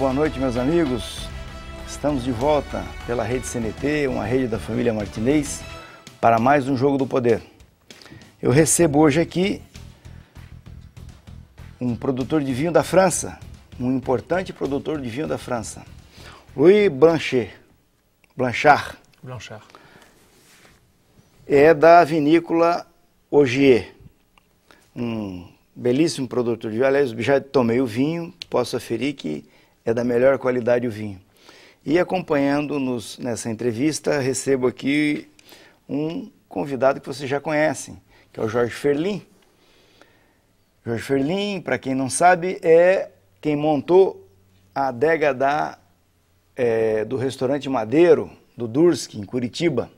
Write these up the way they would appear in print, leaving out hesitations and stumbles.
boa noite, meus amigos. Estamos de volta pela Rede CNT, uma rede da família Martinez, para mais um Jogo do Poder. Eu recebo hoje aqui um produtor de vinho da França, um importante produtor de vinho da França, Louis Blanchard. É da vinícola Ogier, um belíssimo produtor de vinho. Aliás, já tomei o vinho, posso aferir que é da melhor qualidade o vinho. E acompanhando-nos nessa entrevista, recebo aqui um convidado que vocês já conhecem, que é o Jorge Ferlin. Jorge Ferlin, para quem não sabe, é quem montou a adega do restaurante Madeiro, do Durski, em Curitiba,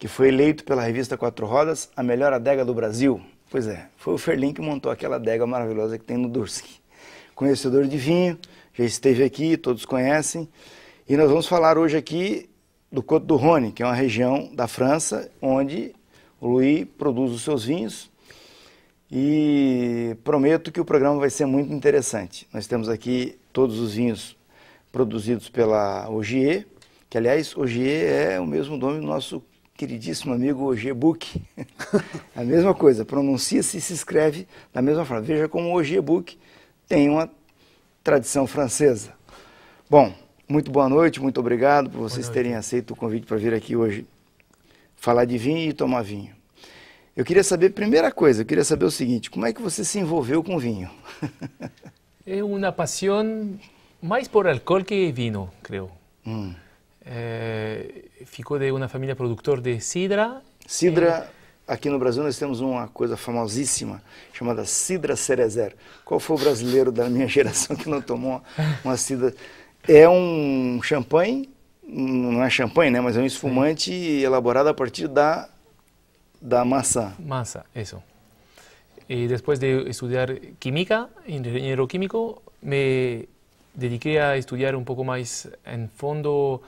que foi eleito pela revista Quatro Rodas a melhor adega do Brasil. Pois é, foi o Ferlin que montou aquela adega maravilhosa que tem no Durski. Conhecedor de vinho, já esteve aqui, todos conhecem. E nós vamos falar hoje aqui do Côte du Rhône, que é uma região da França, onde o Louis produz os seus vinhos. E prometo que o programa vai ser muito interessante. Nós temos aqui todos os vinhos produzidos pela Ogier, que aliás, Ogier é o mesmo nome do nosso queridíssimo amigo Ogier Book. A mesma coisa, pronuncia-se e se escreve da mesma forma. Veja como o Ogier Book tem uma tradição francesa. Bom, muito boa noite, muito obrigado por vocês terem aceito o convite para vir aqui hoje falar de vinho e tomar vinho. Eu queria saber, primeira coisa, eu queria saber o seguinte, como é que você se envolveu com vinho? É uma paixão mais por álcool que vinho, creio. Ficou de uma família produtora de cidra. Cidra, aqui no Brasil nós temos uma coisa famosíssima, chamada cidra cerezer. Qual foi o brasileiro da minha geração que não tomou uma cidra? É um champanhe, não é champanhe, né? Mas é um espumante elaborado a partir da maçã. Maçã, isso. E depois de estudar química, engenheiro químico, me dediquei a estudar um pouco mais em fundo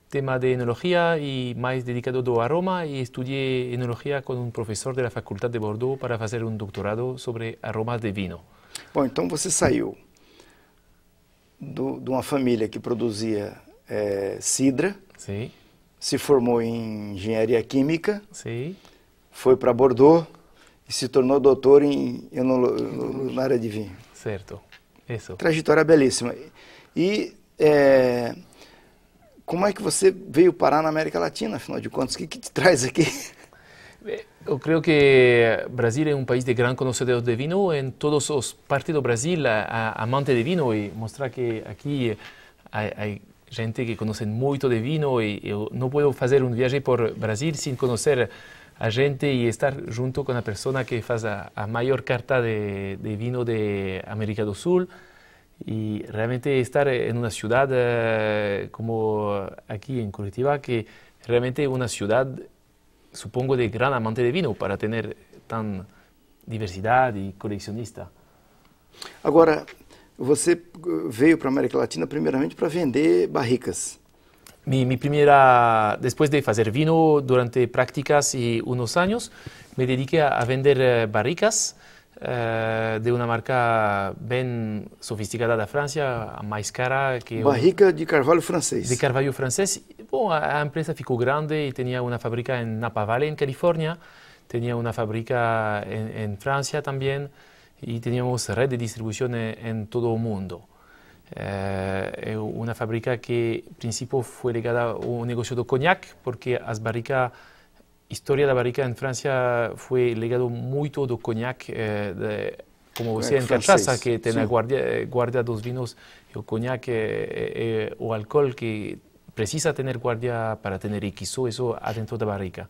tema de enologia e mais dedicado do aroma, e estudei enologia com um professor da Faculdade de Bordeaux para fazer um doutorado sobre aromas de vinho. Bom, então você saiu de uma família que produzia cidra, Sim. se formou em engenharia química, Sim. foi para Bordeaux e se tornou doutor na área de vinho. Certo, isso. Trajetória belíssima. E como é que você veio parar na América Latina, afinal de contas? O que te traz aqui? Eu creio que o Brasil é um país de grande conhecedor de vinho. Em todas as partes do Brasil, amante de vinho, e mostrar que aqui há gente que conhece muito de vinho, e eu não posso fazer viagem por Brasil sem conhecer a gente e estar junto com a pessoa que faz a maior carta de vinho de América do Sul. E realmente estar em uma cidade como aqui em Curitiba, que realmente é uma cidade, supongo, de grande amante de vinho, para ter tanta diversidade e colecionista. Agora, você veio para a América Latina primeiramente para vender barricas. Mi primeira, depois de fazer vinho durante práticas e uns anos, me dediquei a vender barricas de uma marca bem sofisticada da França, a mais cara que... Barrica de carvalho francês. De carvalho francês. Bom, a empresa ficou grande e tinha uma fábrica em Napa Valley, em Califórnia, tinha uma fábrica em França também, e tínhamos rede de distribuição em todo o mundo. É uma fábrica que, a princípio, foi ligada ao negócio do cognac, porque as barricas, a história da barrica em França foi ligada muito do cognac, como você em cachaça, que tem a guarda dos vinhos, e o cognac é o álcool que precisa ter guarda para ter equiso, isso dentro da barrica.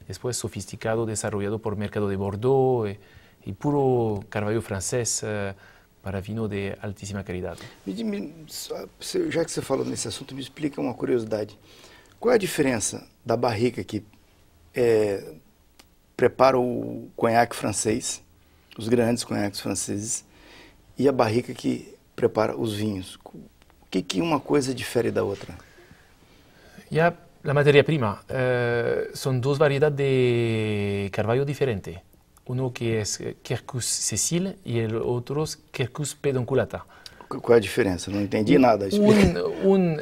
Depois, sofisticado, desenvolvido por mercado de Bordeaux, e puro carvalho francês, para vinho de altíssima qualidade. Já que você falou nesse assunto, me explica uma curiosidade. Qual é a diferença da barrica que prepara o conhaque francês, os grandes conhaques franceses, e a barrica que prepara os vinhos? O que uma coisa difere da outra? A matéria-prima. São duas variedades de carvalho diferentes. Uno que es Quercus Cecil y el otro es Quercus Pedunculata. Qual é a diferença? Não entendi nada.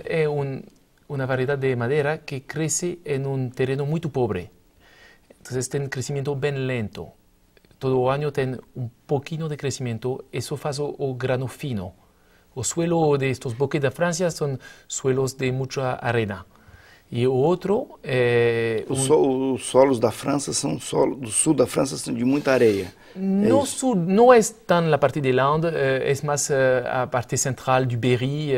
É uma variedade de madeira que cresce em um terreno muito pobre. Então tem um crescimento bem lento. Todo ano tem um pouquinho de crescimento. Isso faz o grano fino. O suelo de estos bosques da França são suelos de muita arena. E o outro é... Os solos da França do sul da França são de muita areia. No sul não é tão a parte de Landes, é mais a parte central do Berry,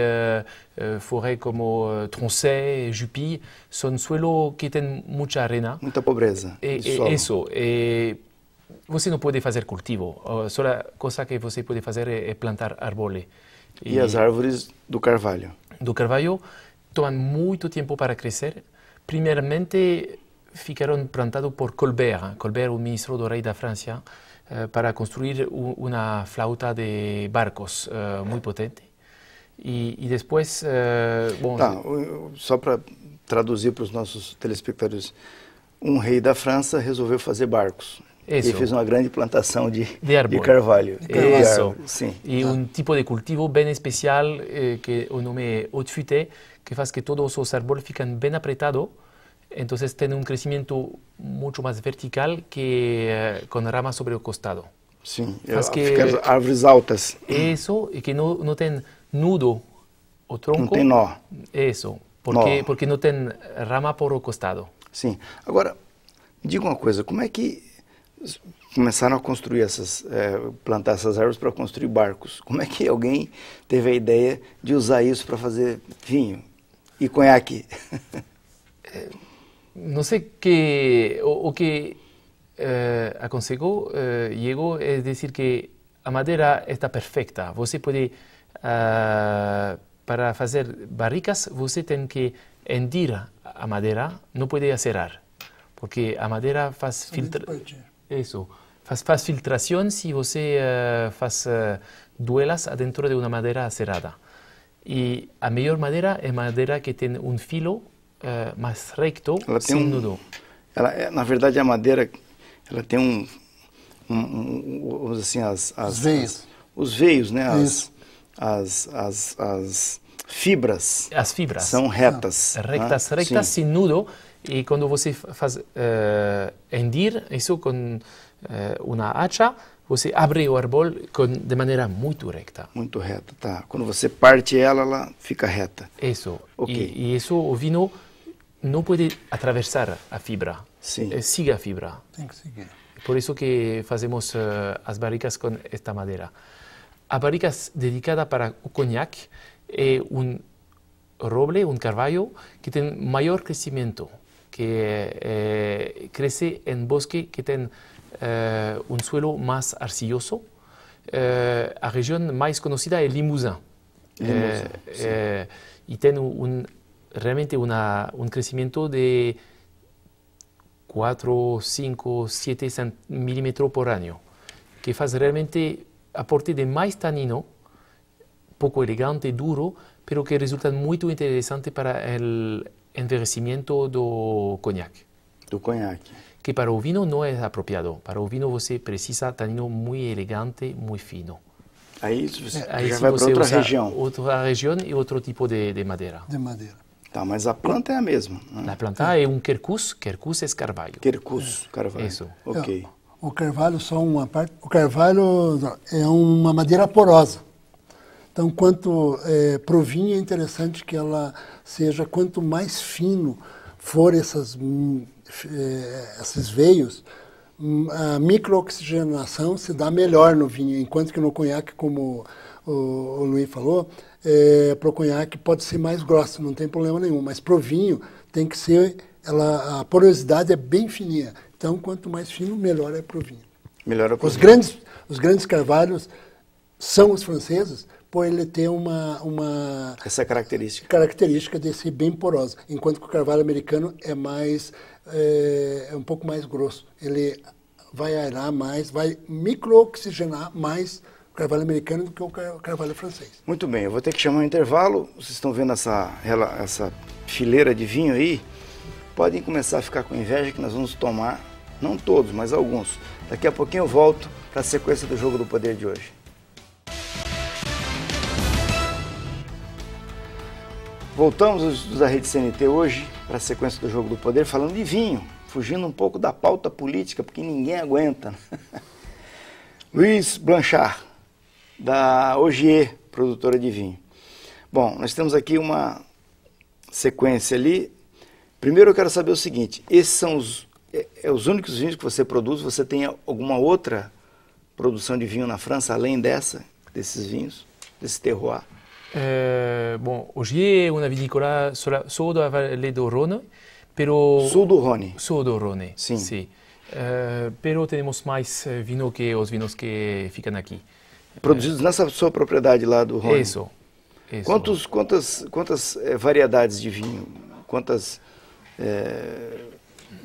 forêt como Tronchet, Jupy, são suelos que têm muita arena. Muita pobreza. Isso. Você não pode fazer cultivo. A só coisa que você pode fazer é plantar árvores. E as árvores do carvalho? Do carvalho tomam muito tempo para crescer. Primeiramente, ficaram plantados por Colbert. Colbert, o ministro do rei da França, para construir uma flauta de barcos muito potente. E depois... Só para traduzir para os nossos telespectadores, um rei da França resolveu fazer barcos. Isso. E fez uma grande plantação de carvalho. Isso. Sim. E um tipo de cultivo bem especial, que o nome é haute-futé, que faz que todos os árvores ficam bem apertados. Então tem um crescimento muito mais vertical que com ramas sobre o costado. Sim, ficam árvores altas. Isso, e que não tem nudo o tronco. Não tem nó. Isso, porque não tem rama por o costado. Sim. Agora, me diga uma coisa, como é que começaram a construir plantar essas árvores para construir barcos? Como é que alguém teve a ideia de usar isso para fazer vinho e conhaque? Não sei o que aconselhou Diego é dizer que a madeira está perfeita. Você pode, para fazer barricas, você tem que hendir a madeira, não pode acerar, porque a madeira faz faz filtração se você faz duelas dentro de uma madeira acerada. E a melhor madeira é madeira que tem um filo mais recto, sem nudo. Na verdade, a madeira, ela tem assim, os veios. Os veios, né? As fibras. As fibras. São retas. Rectas, sem nudo. E quando você faz hendir isso com uma hacha, você abre o árvore de maneira muito reta. Muito reta, tá. Quando você parte ela fica reta. Isso. Okay. E isso o vinho não pode atravessar a fibra. Sim. Siga a fibra. Tem que seguir. Por isso que fazemos as barricas com esta madeira. A barrica dedicada para o conhaque é um roble, um carvalho, que tem maior crescimento, que cresce em bosque que tem um suelo mais arcilloso. A região mais conhecida é Limousin. E tem realmente um crescimento de 4, 5, 7 milímetros por ano, que faz realmente aporte de mais tanino, pouco elegante, duro, pero que resulta muito interessante para o envelhecimento do conhaque. Do conhaque. Que para o vinho não é apropriado. Para o vinho você precisa tanino muito elegante, muito fino. Aí você já vai para outra região. Outra região e outro tipo de madeira. De madeira. Tá, mas a planta é a mesma. Né? A planta é um quercus é carvalho. Quercus, carvalho. Isso. Ok. O carvalho, só uma parte, o carvalho é uma madeira porosa. Então, pro vinho é interessante que ela seja, quanto mais fino for esses veios, a microoxigenação se dá melhor no vinho, enquanto que no conhaque, como o Luiz falou, para o conhaque pode ser mais grosso, não tem problema nenhum, mas para o vinho tem que ser, a porosidade é bem fininha. Então, quanto mais fino, melhor é para o vinho. Melhor é para os grandes carvalhos são os franceses, por ele ter essa característica de ser bem porosa, enquanto que o carvalho americano é um pouco mais grosso. Ele vai aerar mais, vai microoxigenar mais o carvalho americano do que o carvalho francês. Muito bem, eu vou ter que chamar um intervalo. Vocês estão vendo essa fileira de vinho aí? Podem começar a ficar com inveja que nós vamos tomar, não todos, mas alguns. Daqui a pouquinho eu volto para a sequência do Jogo do Poder de hoje. Voltamos da Rede CNT hoje para a sequência do Jogo do Poder, falando de vinho, fugindo um pouco da pauta política, porque ninguém aguenta. Luiz Blanchard, da Ogier, produtora de vinho. Bom, nós temos aqui uma sequência ali. Primeiro eu quero saber o seguinte, esses são os únicos vinhos que você produz? Você tem alguma outra produção de vinho na França, além desses vinhos, desse terroir? Bom, Ogier é uma vinícola só da Vale do Rhône, pero... Sul do Rhône. Sul do Rhône, sim. Sim. Pero temos mais vinho que os vinhos que ficam aqui. Produzidos nessa sua propriedade lá do Rhône? Isso. Quantas variedades de vinho? Quantas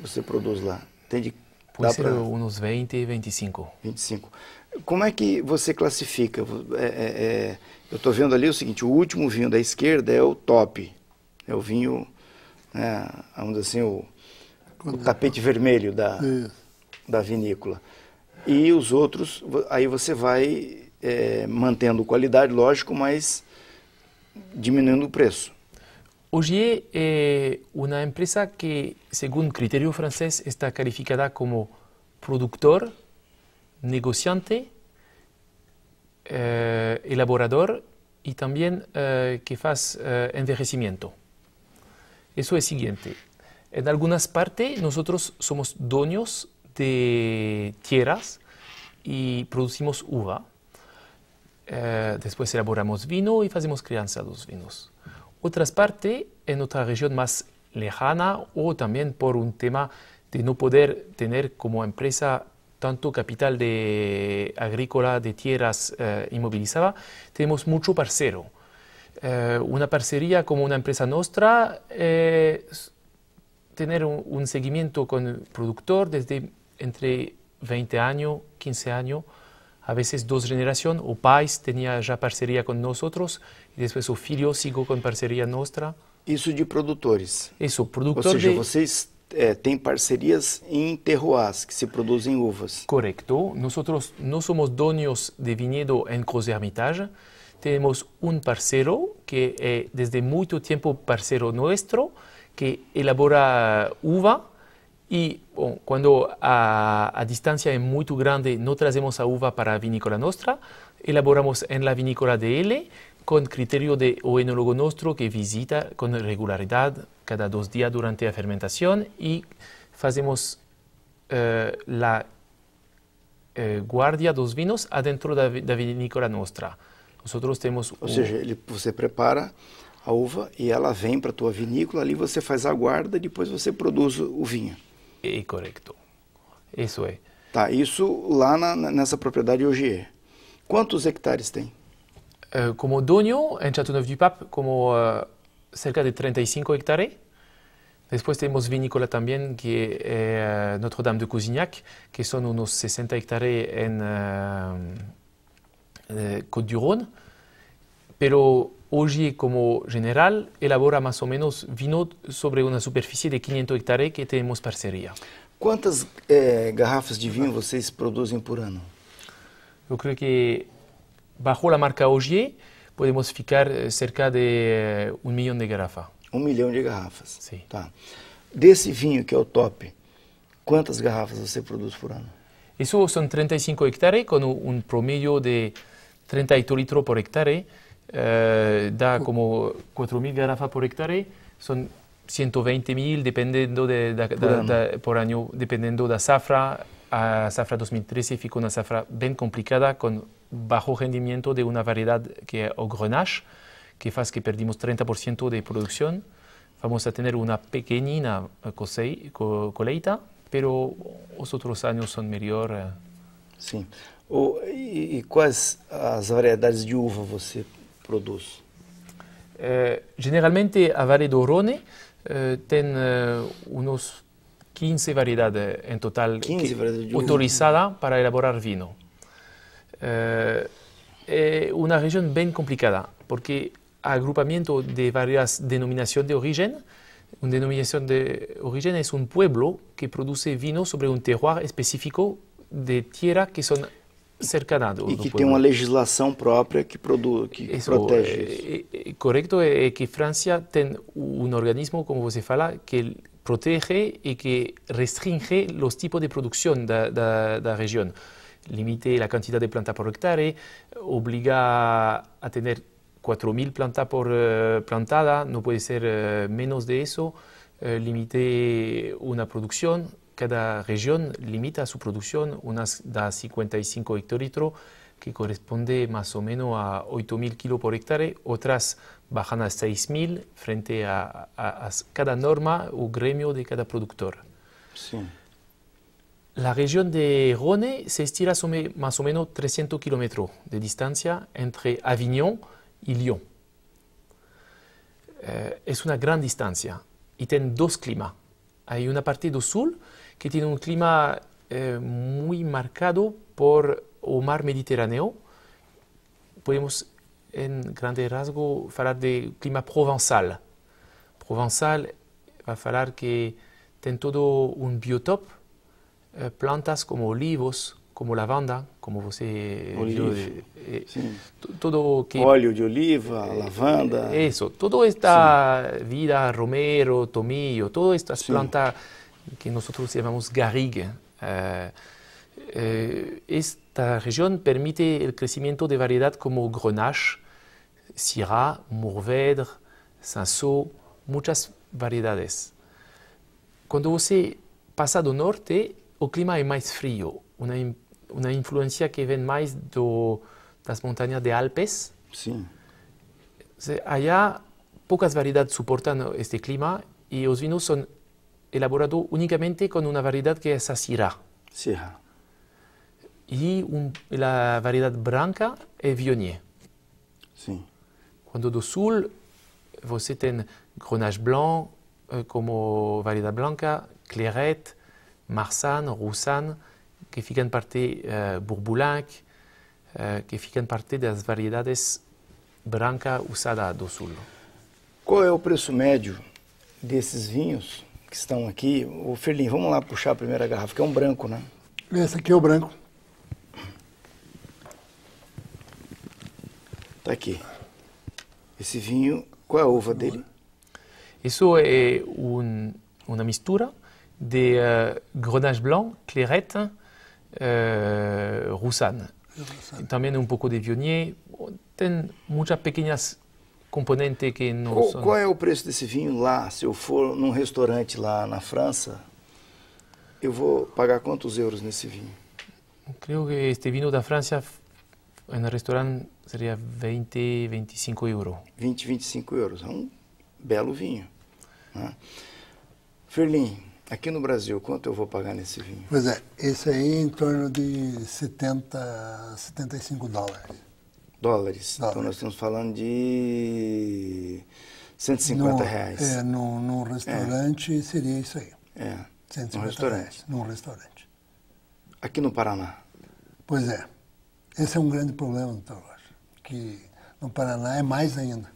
você produz lá? Pode ser uns 20, 25. 25. Como é que você classifica? Eu estou vendo ali o seguinte, o último vinho da esquerda é o top. É o vinho, vamos dizer assim, o tapete vermelho da vinícola. E os outros, aí você vai mantendo qualidade, lógico, mas diminuindo o preço. Ogier é uma empresa que, segundo critério francês, está calificada como produtor, negociante, elaborador y también que faz envejecimiento. Eso es siguiente. En algunas partes nosotros somos dueños de tierras y producimos uva. Después elaboramos vino y hacemos crianza de los vinos. Otras partes, en otra región más lejana o también por un tema de no poder tener como empresa tanto capital agrícola de tierras inmovilizada, tenemos mucho parcero. Una parcería como una empresa nuestra, tener un seguimiento con el productor desde entre 20 años, 15 años, a veces 2 generaciones, o pais tenía ya parcería con nosotros, y después o filho sigo con parcería nuestra. Isso de produtores. Isso, produtor. Ou seja, vocês têm parcerias em terroirs, que se produzem uvas. Correcto. Nosotros no somos dueños de viñedo en Gros Hermitage. Tenemos un parcero que es desde mucho tiempo parcero nuestro, que elabora uva y cuando a distancia es muy grande no trazemos a uva para la vinícola nuestra, elaboramos en la vinícola de él con criterio de oenólogo nuestro que visita con regularidad cada 2 días durante la fermentación y hacemos la guardia de los vinos adentro de la vinícola nuestra. Nosotros tenemos... Ou seja, você prepara a uva e ela vem para a tua vinícola, ali você faz a guarda e depois você produz o vinho. É correto. Isso é. Tá, isso lá nessa propriedade Ogier. Quantos hectares tem? Como dueño, en Châteauneuf-du-Pape, como cerca de 35 hectáreas. Después tenemos vinícola también, que es Notre-Dame de Cousignac, que son unos 60 hectáreas en Côte-du-Rhône. Pero Ogier, como general, elabora más o menos vino sobre una superficie de 500 hectáreas que tenemos parcería. Quantas garrafas de vinho vocês produzem por ano? Eu creo que bajo la marca Ogier podemos ficar cerca de 1 milhão de garrafas. 1 milhão de garrafas. Sim. Tá. Desse vinho que é o top, quantas garrafas você produz por ano? Eso son 35 hectáreas con un promedio de 38 litros por hectárea. Da como 4.000 garrafas por hectárea. Son 120.000 dependiendo por año, dependiendo de la zafra. A zafra 2013 ficou una zafra bien complicada con bajo rendimiento de una variedad que es o Grenache, que hace que perdimos 30% de producción. Vamos a tener una pequeñina colheita, pero los otros años son mejor. Sim. E quais as variedades de uva você produz? Generalmente a Vale do Rhône tem unos 15 variedades en total 15 variedades de autorizadas para elaborar vino. Es una región bien complicada porque agrupamiento de varias denominaciones de origen. Una denominación de origen es un pueblo que produce vino sobre un terroir específico de tierra que son cercana do E que pueblo. tem uma legislação própria que protege isso. Correcto é que França tem organismo, como você fala, que protege e que restringe os tipos de produção da região. Limite a quantidade de plantas por hectare, obliga a ter 4.000 plantas por plantada, no pode ser menos de eso, limite una producción. Cada región limita su producción unas da 55 hectolitros, que corresponde más o menos a 8.000 kilos por hectárea, otras bajan a 6.000 frente a cada norma o gremio de cada productor. Sí. La región de Rhône se estira más o menos 300 kilómetros de distancia entre Avignon y Lyon. Es una gran distancia y tiene dos climas. Hay una parte del sur que tiene un clima muy marcado por el mar Mediterráneo. Podemos, en grande rasgo, hablar de clima provençal. Provençal va a hablar que tiene todo un biotopo, plantas como olivos, como lavanda, como você todo que óleo de oliva, lavanda. Eso, toda esta vida, romero, tomillo, todas estas plantas que nosotros llamamos garrigue. Esta región permite el crecimiento de variedades como Grenache, Syrah, Mourvèdre, Cinsault, muchas variedades. Cuando você pasa do norte, el clima es más frío, una influencia que ven más de las montañas de Alpes. Sí. Allá pocas variedades soportan este clima y los vinos son elaborados únicamente con una variedad que es Syrah. Syrah. Y la variedad blanca es Viognier. Sí. Cuando do sul, você tem Grenache Blanc como variedad blanca, Clairette, Marsanne, Roussanne, que ficam parte Bourboulinc, que ficam parte das variedades brancas usadas do sul. Qual é o preço médio desses vinhos que estão aqui? Ô Ferlin, vamos lá puxar a primeira garrafa, que é um branco, né? Esse aqui é o branco. Tá aqui. Esse vinho, qual é a uva dele? Isso é uma mistura de Grenache Blanc, Clairette, Roussanne. Também um pouco de Viognier. Tem muitas pequenas componentes que não são... Qual é o preço desse vinho lá? Se eu for num restaurante lá na França, eu vou pagar quantos euros nesse vinho? Creio que este vinho da França, no restaurante, seria 20, 25 euros. 20, 25 euros. É um belo vinho, né? Ferlin, aqui no Brasil, quanto eu vou pagar nesse vinho? Pois é, esse aí é em torno de 70, 75 dólares. Dólares. Então nós estamos falando de 150 reais. Num restaurante seria isso aí. 150 num restaurante. Reais, num restaurante. Aqui no Paraná? Pois é. Esse é um grande problema, doutor Rocha, que no Paraná é mais ainda,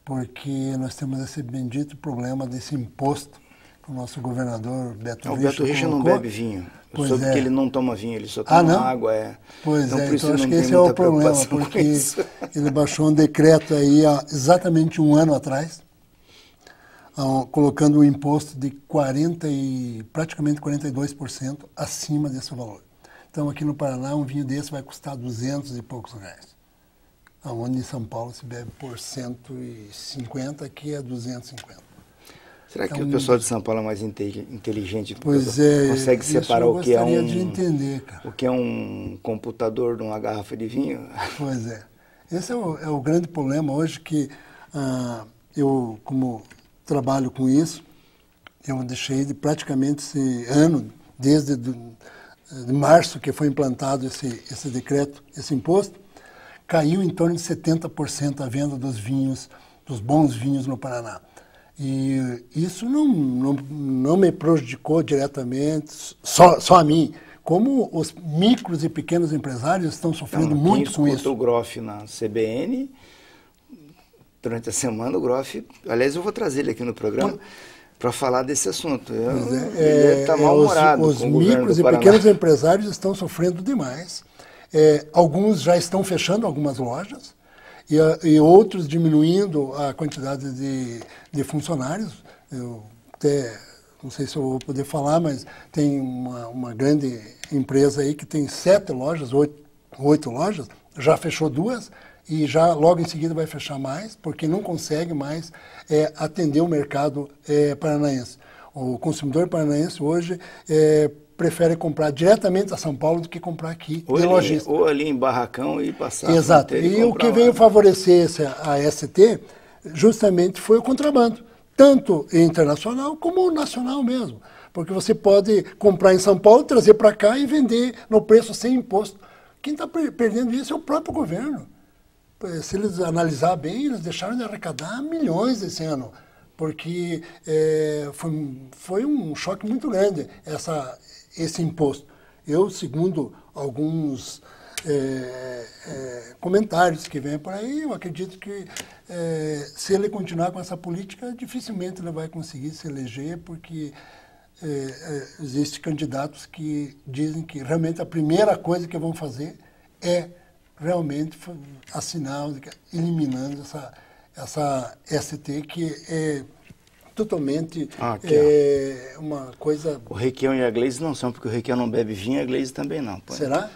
porque nós temos esse bendito problema desse imposto que o nosso governador Beto Richa colocou. O Beto Richa não bebe vinho. Eu soube que ele não toma vinho, ele só toma água. Pois então, então acho que esse é o problema, porque ele baixou um decreto aí há exatamente um ano atrás, colocando um imposto de praticamente 42% acima desse valor. Então, aqui no Paraná, um vinho desse vai custar 200 e poucos reais. Onde em São Paulo se bebe por 150, aqui é 250. Será que o pessoal de São Paulo é mais inteligente? Pois é, consegue separar o que é de entender, cara. O que é um computador de uma garrafa de vinho? Pois é. Esse é o grande problema hoje que eu, como trabalho com isso, eu deixei de praticamente esse ano, desde de março que foi implantado esse decreto, esse imposto, caiu em torno de 70% a venda dos vinhos, dos bons vinhos no Paraná. E isso não me prejudicou diretamente, só a mim, como os micros e pequenos empresários estão sofrendo muito com isso. O Groff na CBN, durante a semana o Groff, aliás eu vou trazer ele aqui no programa, para falar desse assunto. Ele está mal-humorado. Os micros e pequenos empresários estão sofrendo demais. Alguns já estão fechando algumas lojas e outros diminuindo a quantidade de funcionários. Eu até, não sei se eu vou poder falar, mas tem uma grande empresa aí que tem 7 lojas, 8 lojas, já fechou 2 e já logo em seguida vai fechar mais, porque não consegue mais atender o mercado paranaense. O consumidor paranaense hoje prefere comprar diretamente a São Paulo do que comprar aqui. Ou ali em Barracão e passar. Exato. E o que veio favorecer a ST justamente foi o contrabando, tanto internacional como nacional mesmo. Porque você pode comprar em São Paulo, trazer para cá e vender no preço sem imposto. Quem está perdendo isso é o próprio governo. Se eles analisar bem, eles deixaram de arrecadar milhões esse ano, porque foi um choque muito grande esse imposto. Eu, segundo alguns comentários que vêm por aí, eu acredito que se ele continuar com essa política, dificilmente ele vai conseguir se eleger, porque existem candidatos que dizem que realmente a primeira coisa que vão fazer é realmente assinar, eliminando essa ST, que é totalmente uma coisa... O Requião e a Gleice não são, porque o Requião não bebe vinho e a Gleice também não. Será?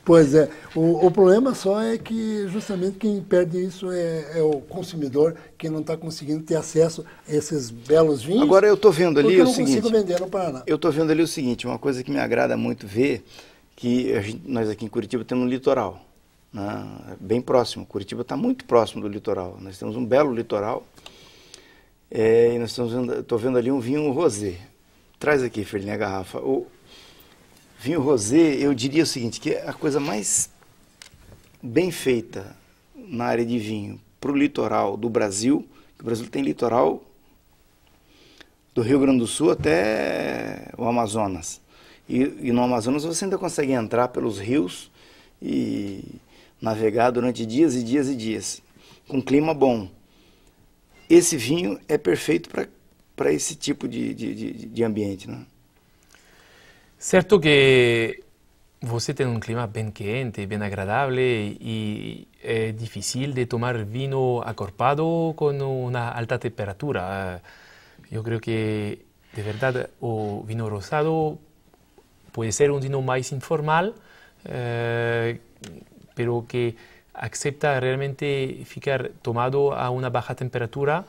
Pois é. O problema só é que justamente quem perde isso é o consumidor, que não está conseguindo ter acesso a esses belos vinhos. Agora eu estou vendo ali o seguinte... eu não consigo vender no Paraná. Eu estou vendo ali o seguinte, uma coisa que me agrada muito ver, que nós aqui em Curitiba temos um litoral, né, bem próximo. Curitiba está muito próximo do litoral. Nós temos um belo litoral. E nós estou vendo ali um vinho rosé. Traz aqui, Ferlinha, a garrafa. O vinho rosé, eu diria o seguinte, que é a coisa mais bem feita na área de vinho para o litoral do Brasil, que o Brasil tem litoral do Rio Grande do Sul até o Amazonas. E no Amazonas você ainda consegue entrar pelos rios e navegar durante dias e dias e dias, com clima bom. Esse vinho é perfeito para esse tipo de ambiente, né? Certo que você tem um clima bem quente, bem agradável e é difícil de tomar vinho acorpado com uma alta temperatura. Eu creio que, de verdade, o vinho rosado pode ser um vinho mais informal, pero que acepta realmente ficar tomado a uma baixa temperatura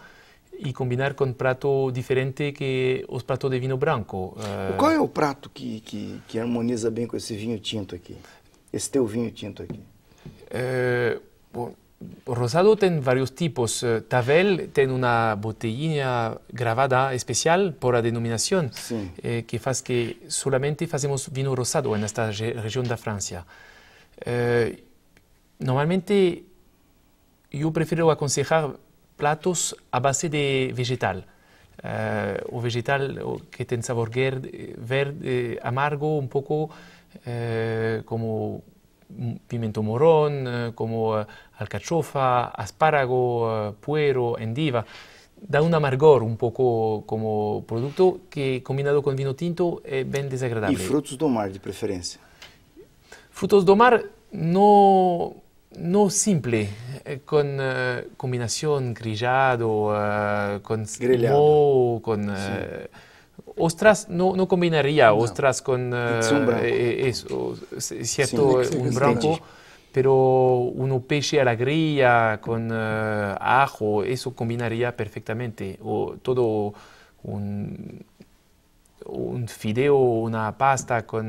e combinar com prato diferente que os pratos de vinho branco. Qual é o prato que harmoniza bem com esse vinho tinto aqui? Esse teu vinho tinto aqui? Bom, o rosado tem vários tipos. Tavel tem uma botelhinha gravada especial por a denominação, que faz que solamente fazemos vinho rosado nesta região da França. Normalmente, eu prefiro aconselhar pratos a base de vegetal. O vegetal que tem sabor verde, amargo, um pouco como pimento morrón, como alcachofa, espárrago, puero, endiva. Dá um amargor um pouco como produto que, combinado com vinho tinto, é bem desagradável. E frutos do mar, de preferência? Frutos do mar, não simple, com combinação grillado, com grelhado, com ostras, não combinaria ostras com certo um branco, pero um peixe à la grilla com ajo, isso combinaria perfeitamente. Todo fideo, uma pasta com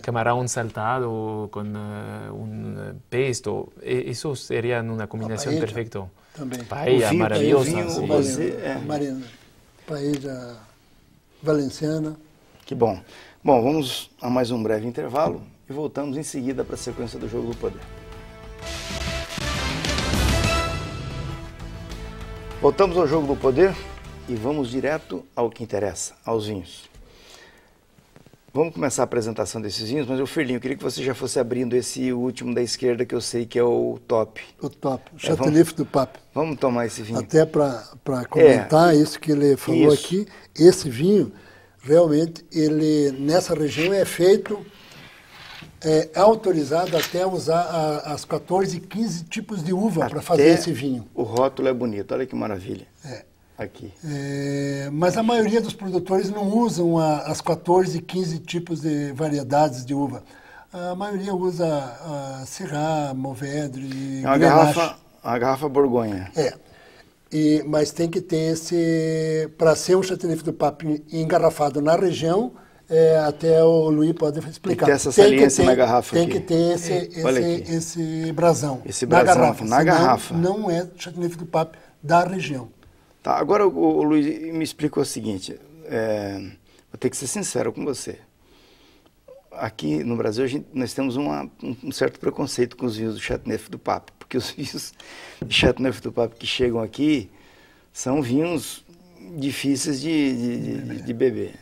camarão saltado com pesto, isso seria uma combinação perfeita. Paella, maravilhosa. Paella valenciana. Que bom. Bom, vamos a mais um breve intervalo e voltamos em seguida para a sequência do Jogo do Poder. Voltamos ao Jogo do Poder e vamos direto ao que interessa, aos vinhos. Vamos começar a apresentação desses vinhos, mas, Ferlinho, eu queria que você já fosse abrindo esse último da esquerda, que eu sei que é o top. O top, o Châteauneuf du Pape. Vamos tomar esse vinho. Até para comentar isso que ele falou aqui, esse vinho, realmente, ele nessa região é feito é autorizado até usar as 14, 15 tipos de uva para fazer esse vinho. O rótulo é bonito, olha que maravilha. Aqui. Mas a maioria dos produtores não usam as 14, 15 tipos de variedades de uva. A maioria usa Syrah, Mourvèdre, Grenache. A garrafa Borgonha. Mas tem que ter para ser um Châteauneuf du Pape engarrafado na região, até o Luiz pode explicar. Tem que ter essa saliência na garrafa tem aqui. que ter esse brasão. Esse brasão na garrafa. Não é Châteauneuf du Pape da região. Tá, agora o Luiz me explicou o seguinte, vou ter que ser sincero com você. Aqui no Brasil nós temos um certo preconceito com os vinhos do Châteauneuf du Pape, porque os vinhos de Châteauneuf du Pape que chegam aqui são vinhos difíceis de beber.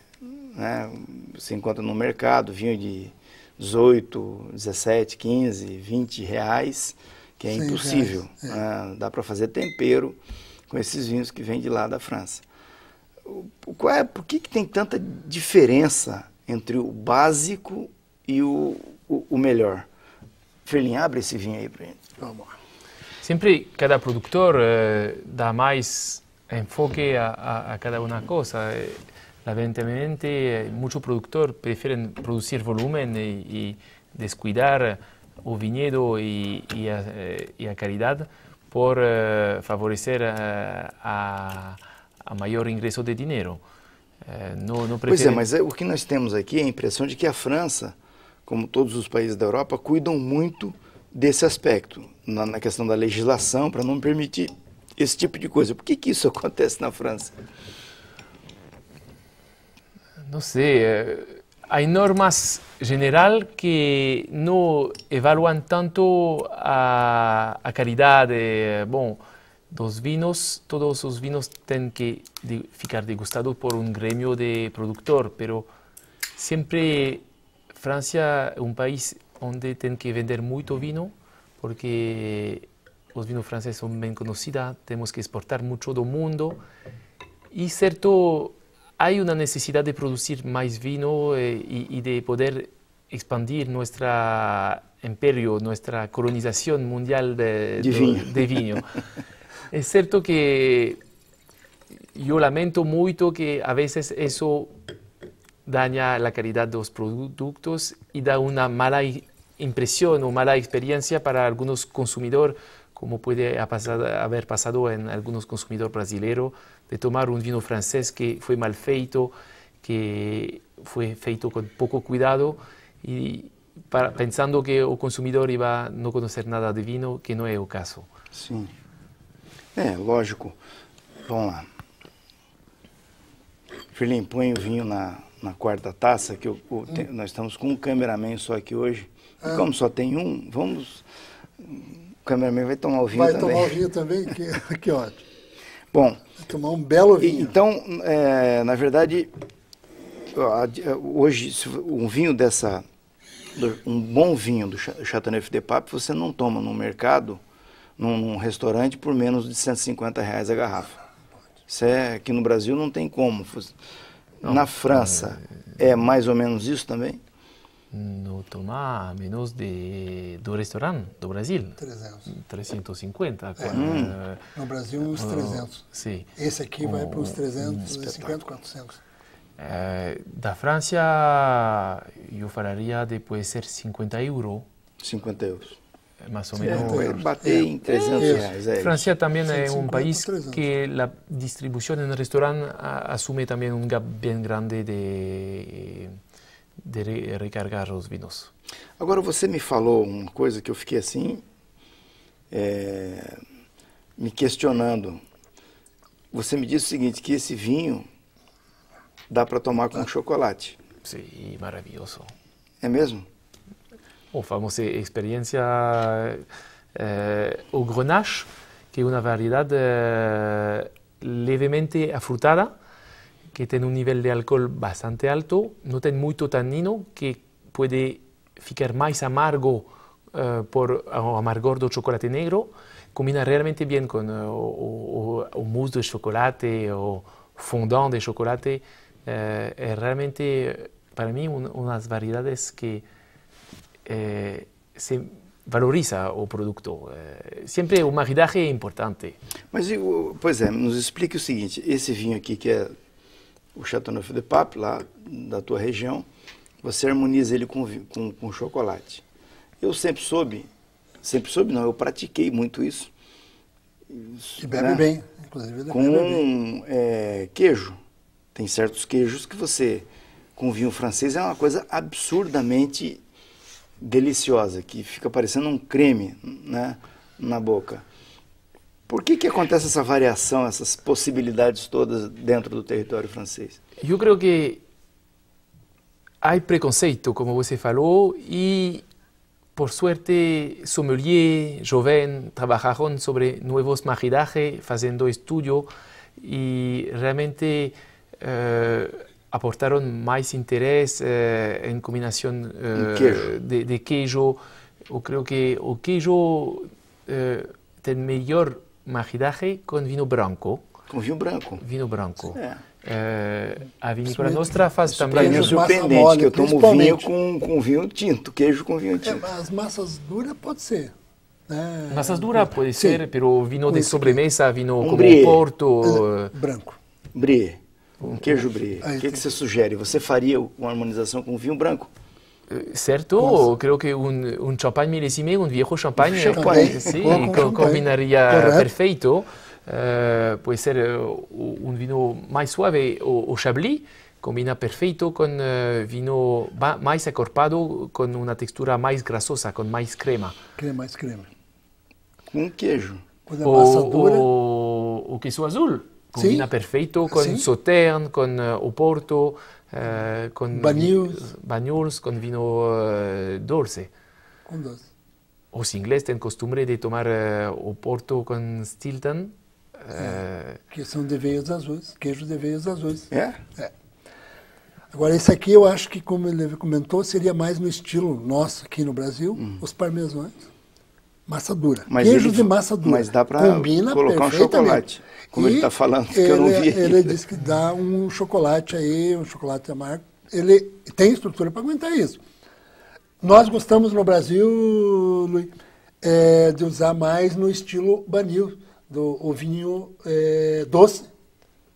Né? Você encontra no mercado vinho de 18, 17, 15, 20 reais, que é impossível. Dá para fazer tempero com esses vinhos que vêm de lá da França. Por que tem tanta diferença entre o básico e o melhor? Ferlin, abre esse vinho aí para gente. Vamos lá. Sempre cada produtor dá mais enfoque a cada uma coisa. Evidentemente, muchos productores prefieren producir volumen y descuidar o viñedo y a calidad por favorecer a maior ingresso de dinheiro. Pois é, mas o que nós temos aqui é a impressão de que a França, como todos os países da Europa, cuidam muito desse aspecto, na questão da legislação, para não permitir esse tipo de coisa. Por que isso acontece na França? Não sei. Há normas general que não evaluam tanto a qualidade. Bom, dos vinos, todos os vinos têm que ficar degustados por um grêmio de produtor, pero sempre França é um país onde tem que vender muito vinho, porque os vinos franceses são bem conhecidos, temos que exportar muito do mundo, e certo, há uma necessidade de produzir mais vinho e de poder expandir nosso império, nossa colonização mundial de vinho. É certo que eu lamento muito que a vezes isso daña a qualidade dos produtos e dá uma mala impressão ou mala experiência para alguns consumidores, como pode haver passado em alguns consumidores brasileiros, de tomar um vinho francês que foi mal feito, que foi feito com pouco cuidado, e pensando que o consumidor ia não conhecer nada de vinho, que não é o caso. Sim. Lógico. Vamos lá. Ferlin, põe o vinho na quarta taça, que nós estamos com um cameraman só aqui hoje. E como só tem um, o cameraman vai tomar o vinho também. Vai tomar o vinho também? Que ótimo. Bom. Vai tomar um belo vinho. Então, na verdade, hoje, um bom vinho do Châteauneuf du Pape, você não toma no mercado, num restaurante, por menos de R$150 a garrafa. Isso aqui no Brasil não tem como. Não. Na França, é mais ou menos isso também? Não toma menos do restaurante do Brasil. 350. No Brasil, uns 300. Sim. Esse aqui vai para uns 350, 400. Da França, eu falaria de pode ser 50 euros. 50 euros. Mais ou menos. Bater em R$300. França também é um país que a distribuição em restaurante assume também um gap bem grande de recargar os vinhos. Agora, você me falou uma coisa que eu fiquei assim, me questionando. Você me disse o seguinte, que esse vinho dá para tomar com chocolate. Sim, maravilhoso. É mesmo? A famosa experiência, o Grenache, que é uma variedade levemente afrutada, que tem um nível de álcool bastante alto, não tem muito tanino, que pode ficar mais amargo por o amargor do chocolate negro, combina realmente bem com o mousse de chocolate, o fondant de chocolate, é realmente, para mim, uma das variedades que se valoriza o produto. Sempre o maridaje é importante. Mas, pois é, nos explique o seguinte, esse vinho aqui que é o Châteauneuf du Pape, lá da tua região, você harmoniza ele com chocolate. Eu sempre soube não, eu pratiquei muito isso. E bebe bem, inclusive ele com bebe bem. Queijo. Tem certos queijos que você, com vinho francês, é uma coisa absurdamente deliciosa, que fica parecendo um creme, né, na boca. Por que acontece essa variação, essas possibilidades todas dentro do território francês? Eu creio que há preconceito, como você falou, e, por suerte, sommelier, jovem, trabalharam sobre novos maridajes, fazendo estudo, e realmente aportaram mais interesse em combinação de queijo. Eu creio que o queijo tem melhor maridaje com vinho branco. Com vinho branco? Vinho branco. A vinícola Isso Nostra faz também... Para mim é surpreendente, mole, que eu tomo vinho com vinho tinto, queijo com vinho tinto. As massas duras pode ser. Massas duras pode ser, pero vinho de sobremesa, vinho como brie. Porto... Branco. Brie. Um queijo brie. O que você sugere? Você faria uma harmonização com vinho branco? Certo, creo que un champagne milésime, un viejo champagne, sí, combinaría perfeito. Puede ser un vino más suave o Chablis, combina perfeito con vino más acorpado, con una textura más grasosa, con más crema. Mais crema. Com queijo. O queso azul. Combina perfeito con Sauternes, con Oporto, con Banyuls, con vino dulce. Con dulce. Os ingleses têm costume de tomar Oporto com Stilton. Que são de veias azuis, queijos de veias azuis. É? Agora, esse aqui eu acho que, como ele comentou, seria mais no estilo nosso aqui no Brasil, os parmesões. Massa dura. Queijo de massa dura. Mas dá para colocar um chocolate, como ele está falando, que eu não vi. Ele disse que dá um chocolate aí, um chocolate amargo. Ele tem estrutura para aguentar isso. Nós gostamos no Brasil, Luiz, de usar mais no estilo Banil, o vinho doce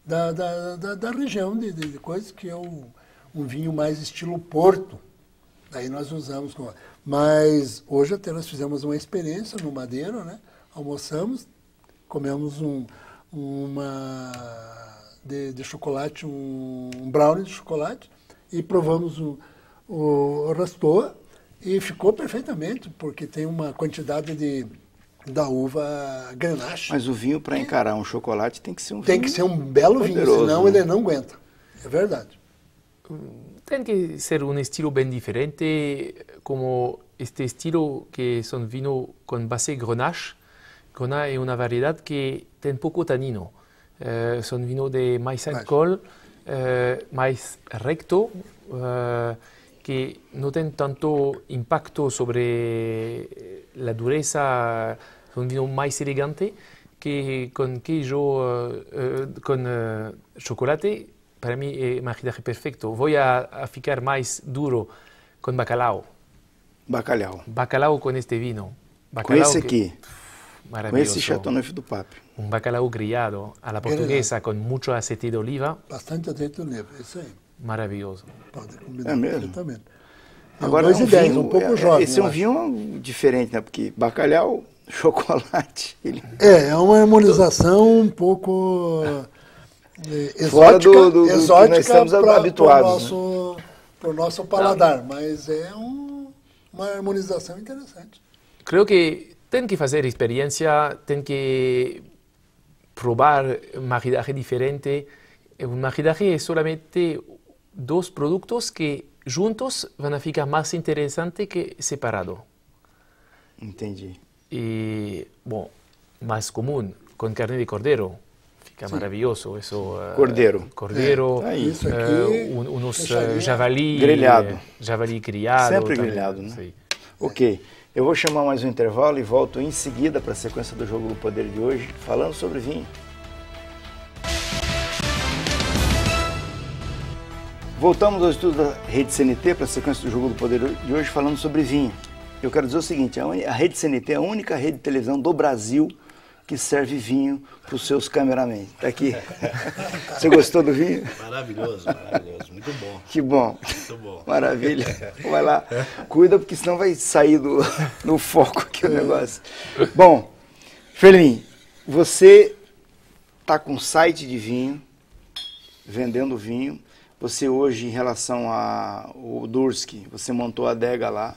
da região de coisas, que é um vinho mais estilo Porto. Daí nós usamos. Mas hoje até nós fizemos uma experiência no Madeira, né? Almoçamos, comemos de chocolate, um brownie de chocolate, e provamos o Rastoa, e ficou perfeitamente, porque tem uma quantidade da uva Grenache. Mas o vinho, para encarar um chocolate, tem que ser um vinho. Tem que ser um belo poderoso, vinho, senão ele não aguenta. É verdade. Tem que ser um estilo bem diferente, como este estilo que são vinhos com base Grenache. Grenache é uma variedade que tem pouco tanino. São vinhos de mais álcool, mais recto, que não tem tanto impacto sobre a dureza. São vinhos mais elegantes que com queijo, com chocolate. Para mim é maridaje perfeito. Vou a ficar mais duro com bacalhau. Bacalhau com este vinho. Bacalhau com esse aqui. Maravilhoso. Com esse Châteauneuf du Pape. Um bacalhau grillado à la portuguesa com muito azeite de oliva. Bastante azeite de oliva, isso aí. Maravilhoso. Pode combinar é mesmo? Perfeitamente. Agora, dois ideias, um pouco jovem. Esse é um vinho diferente, né? Porque bacalhau, chocolate... É uma harmonização um pouco... Fora exótica do que nós estamos habituados. Para o nosso paladar, mas é uma harmonização interessante. Creio que tem que fazer experiência, tem que provar maridaje diferente. Um maridaje é solamente dois produtos que juntos vão ficar mais interessantes que separados. Entendi. E, bom, mais comum, com carne de cordeiro. Fica maravilhoso. Isso, cordeiro. Isso aqui, uns javali grelhado. Javali criado. Sempre grelhado, né? Sim. Ok. Eu vou chamar mais um intervalo e volto em seguida para a sequência do Jogo do Poder de hoje, falando sobre vinho. Voltamos ao estudo da Rede CNT para a sequência do Jogo do Poder de hoje, falando sobre vinho. Eu quero dizer o seguinte, a Rede CNT é a única rede de televisão do Brasil que serve vinho para os seus cameramen. Está aqui. Você gostou do vinho? Maravilhoso, maravilhoso. Muito bom. Que bom. Muito bom. Maravilha. Vai lá. Cuida, porque senão vai sair do foco aqui o negócio. Bom, Ferlin, você está com site de vinho, vendendo vinho. Você hoje, em relação ao Durski, você montou a adega lá.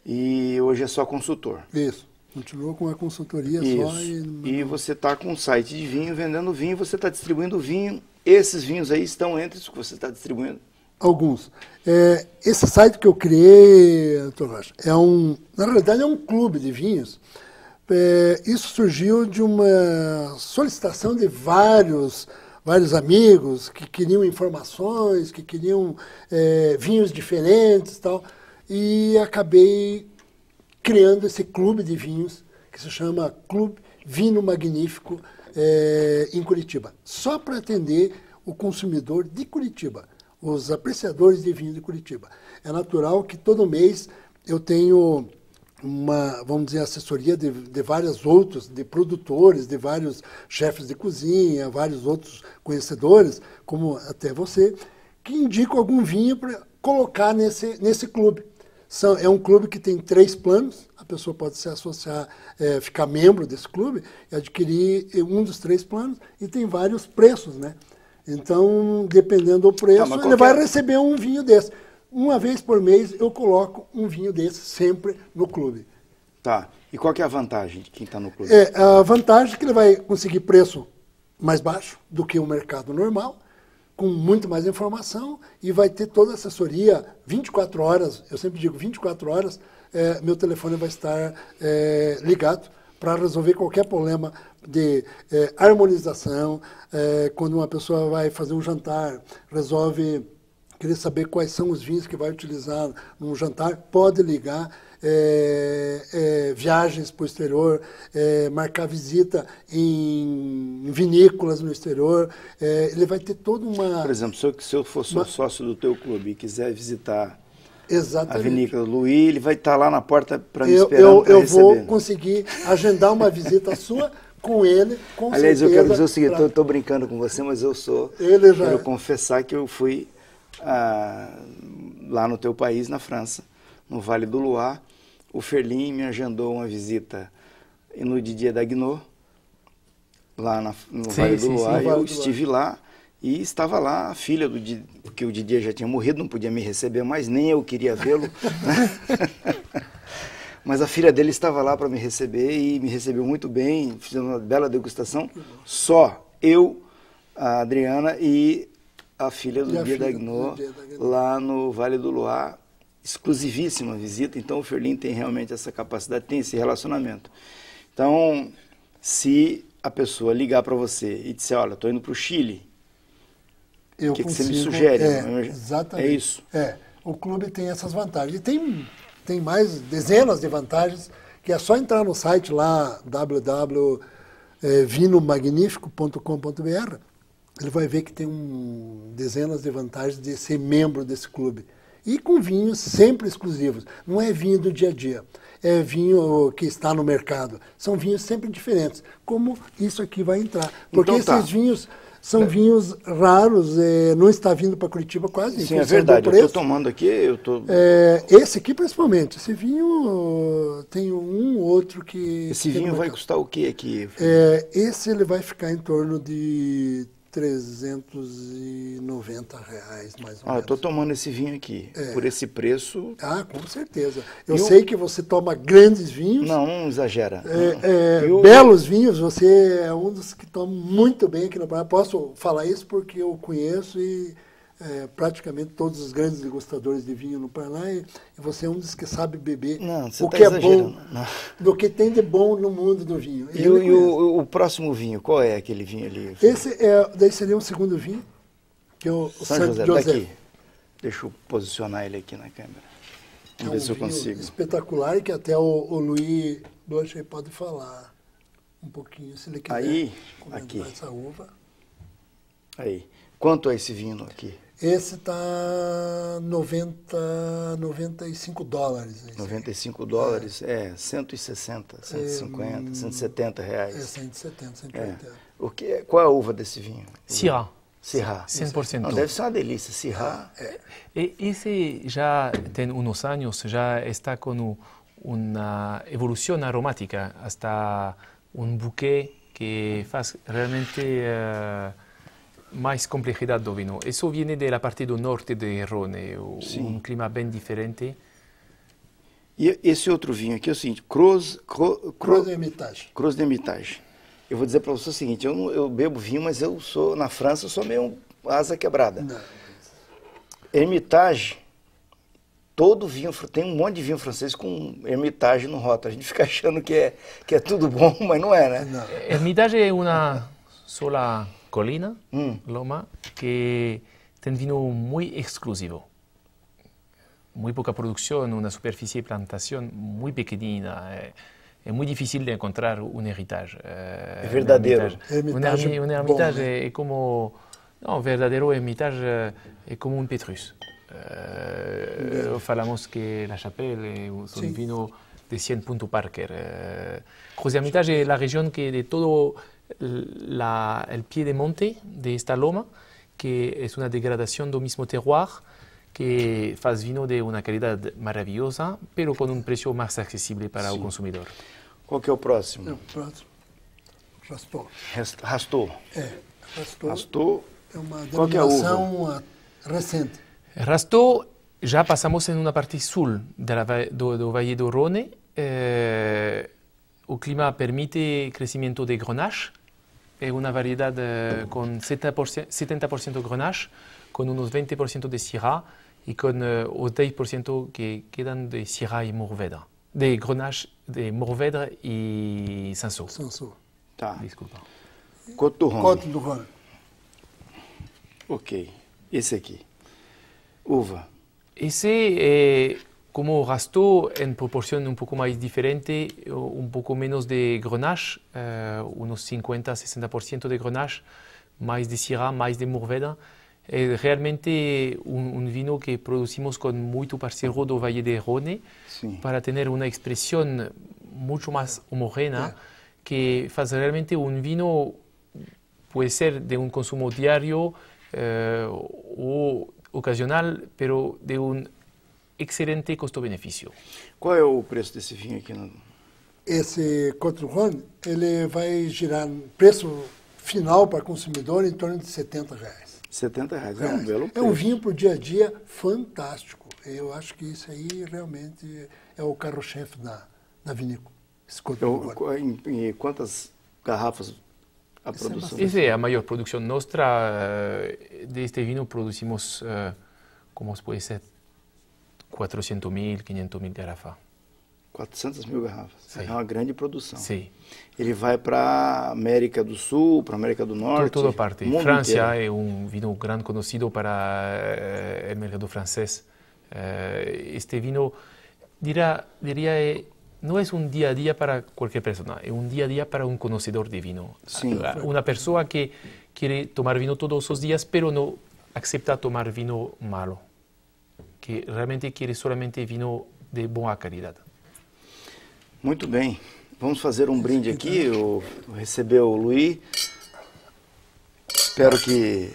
E hoje é só consultor. Isso. Continua com a consultoria Isso. só. E você está com um site de vinho, vendendo vinho, você está distribuindo vinho. Esses vinhos aí estão entre os que você está distribuindo? Alguns. Esse site que eu criei, doutor Rocha, na realidade é um clube de vinhos. Isso surgiu de uma solicitação de vários amigos que queriam informações, que queriam vinhos diferentes e tal. E acabei criando esse clube de vinhos, que se chama Clube Vinho Magnífico, em Curitiba. Só para atender o consumidor de Curitiba, os apreciadores de vinho de Curitiba. É natural que todo mês eu tenho uma, vamos dizer, assessoria de vários outros, de produtores, de vários chefes de cozinha, vários outros conhecedores, como até você, que indicam algum vinho para colocar nesse clube. É um clube que tem 3 planos, a pessoa pode se associar, ficar membro desse clube e adquirir um dos 3 planos, e tem vários preços, né? Então, dependendo do preço, ele vai receber um vinho desse. Uma vez por mês eu coloco um vinho desse sempre no clube. Tá. E qual que é a vantagem de quem está no clube? A vantagem é que ele vai conseguir preço mais baixo do que o mercado normal, com muito mais informação, e vai ter toda a assessoria 24 horas, eu sempre digo 24 horas, meu telefone vai estar ligado para resolver qualquer problema de harmonização. Quando uma pessoa vai fazer um jantar, resolve querer saber quais são os vinhos que vai utilizar num jantar, pode ligar. Viagens para o exterior, marcar visita em vinícolas no exterior, ele vai ter toda uma... Por exemplo, se eu for sócio do teu clube e quiser visitar Exatamente. a vinícola Luí, ele vai estar lá na porta para me esperar. Eu vou conseguir agendar uma visita sua com ele, com Aliás, certeza. eu quero dizer o seguinte, eu estou brincando com você, mas eu sou... Quero confessar que eu fui lá no teu país, na França, no Vale do Loire. O Ferlin me agendou uma visita no Didier Daguenot, lá no Vale do Loire. Eu estive lá e estava lá a filha do Didier, porque o Didier já tinha morrido, não podia me receber mais, nem eu queria vê-lo. Mas a filha dele estava lá para me receber e me recebeu muito bem, fizemos uma bela degustação. Só eu, a Adriana e a filha do Didier Daguenot, lá no Vale do Loire. Exclusivíssima visita, então o Ferlin tem realmente essa capacidade, tem esse relacionamento. Então, se a pessoa ligar para você e disser, olha, estou indo para o Chile, o que você me sugere? Exatamente. É isso. O clube tem essas vantagens. E tem mais dezenas de vantagens, que é só entrar no site lá, www.vinomagnifico.com.br, ele vai ver que tem dezenas de vantagens de ser membro desse clube. E com vinhos sempre exclusivos. Não é vinho do dia a dia, é vinho que está no mercado. São vinhos sempre diferentes, como isso aqui vai entrar. Porque então, esses vinhos são vinhos raros, não está vindo para Curitiba quase. Sim, é verdade. Eu estou tomando aqui, esse aqui principalmente. Esse vinho tem um outro que... Esse vinho vai custar o que aqui? Esse ele vai ficar em torno de R$390, mais ou menos. Eu estou tomando esse vinho aqui, por esse preço... com certeza. Eu sei que você toma grandes vinhos. Não exagera. Belos vinhos, você é um dos que toma muito bem aqui no Paraná. Posso falar isso porque eu conheço e praticamente todos os grandes degustadores de vinho no Paraná, e você é um dos que sabe beber o que é bom, do que tem de bom no mundo do vinho. E o próximo vinho, qual é aquele vinho ali? Daí seria um segundo vinho, que é o São José. Daqui. Deixa eu posicionar ele aqui na câmera. Vamos ver se eu consigo. Espetacular, e que até o Louis Blanchet pode falar um pouquinho, se ele quiser. Aí, aqui. Essa uva. Aí. Quanto é esse vinho aqui? Esse está 95 dólares. $95, 160, 150, 170 reais. 170, 180. Qual é a uva desse vinho? Syrah. Syrah. 100%. Não, deve ser uma delícia, Syrah. Esse já tem uns anos, já está com uma evolução aromática, hasta buquê que faz realmente mais complexidade do vinho. Isso vem da parte do norte de Rhône, clima bem diferente. E esse outro vinho aqui é o seguinte, Crozes d'Hermitage. Crozes d'Hermitage. Eu vou dizer para você o seguinte, eu bebo vinho, mas na França eu sou meio asa quebrada. Não. Hermitage, todo vinho, tem um monte de vinho francês com Hermitage no rótulo. A gente fica achando que é tudo bom, mas não é, né? Não. Hermitage é uma sola colina, loma, que tem vinho muito exclusivo. Muito pouca produção, uma superfície de plantação muito pequenina. É muito difícil de encontrar Hermitage. É verdadeiro. Hermitage é como... Não, verdadeiro Hermitage é como Petrus. Falamos que La Chapelle é um vinho de 100 puntos Parker. Crozes d'Hermitage é a região que de todo el pie de monte de esta loma, que es una degradación del mismo terroir, que faz vino de una calidad maravillosa, pero con un precio más accesible para el consumidor. Qual que é o próximo? O próximo. Rasteau. Rasteau. Rasteau. Rasteau. É uma Qual que é a uva? denominação recente. Rasteau, já passamos em uma parte sul do Vale do Rhône. O clima permite crescimento de Grenache. É uma variedade com 70% de Grenache, com uns 20% de Syrah e com os 10% que quedam de Syrah e Mourvèdre. De Grenache, de Mourvèdre e Cinsault. Cinsault. Tá. Desculpa. Côte du Rhône. Côte du Rhône. Ok. Esse aqui. Uva. Esse é como Rasteau em proporção um pouco mais diferente, um pouco menos de Grenache, uns 50, 60% de Grenache, mais de Syrah, mais de Mourvèdre. É realmente vinho que produzimos com muito parceiro do Vale do Rhône, para ter uma expressão muito mais homogênea, que faz realmente vinho, pode ser de consumo diário ou ocasional, pero de excelente custo-benefício. Qual é o preço desse vinho aqui? Esse Côte du Rhône, ele vai girar preço final para consumidor em torno de R$70. R$70, é um belo preço. É um vinho para o dia a dia fantástico. Eu acho que isso aí realmente é o carro-chefe da vinícola. Esse Côte du Rhône. E quantas garrafas a produção? Essa é a maior produção nossa. Deste vinho produzimos, como pode ser, 400.000, 500.000 garrafas. 400.000 garrafas. Sim. É uma grande produção. Sim. Ele vai para a América do Sul, para a América do Norte? Toda parte. França é um vinho grande conhecido para o mercado francês. Este vinho, diria, não é um dia a dia para qualquer pessoa, é um dia a dia para um conhecedor de vinho. Sim. Uma pessoa que quer tomar vinho todos os dias, mas não aceita tomar vinho malo, que realmente quer somente vinho de boa qualidade. Muito bem. Vamos fazer um brinde aqui. Eu receber o Luiz. Espero que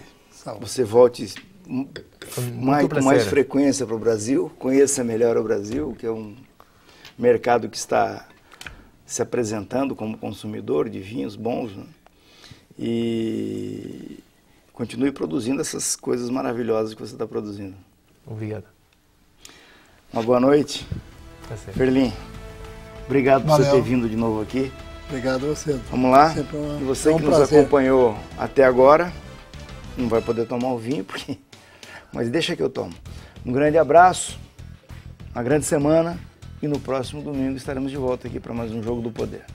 você volte com mais frequência para o Brasil, conheça melhor o Brasil, que é um mercado que está se apresentando como consumidor de vinhos bons, né? E continue produzindo essas coisas maravilhosas que você está produzindo. Obrigado. Uma boa noite. Ferlin, obrigado por você ter vindo de novo aqui. Obrigado a você. Vamos lá. E você que nos acompanhou até agora, não vai poder tomar o vinho, mas deixa que eu tomo. Um grande abraço, uma grande semana e no próximo domingo estaremos de volta aqui para mais um Jogo do Poder.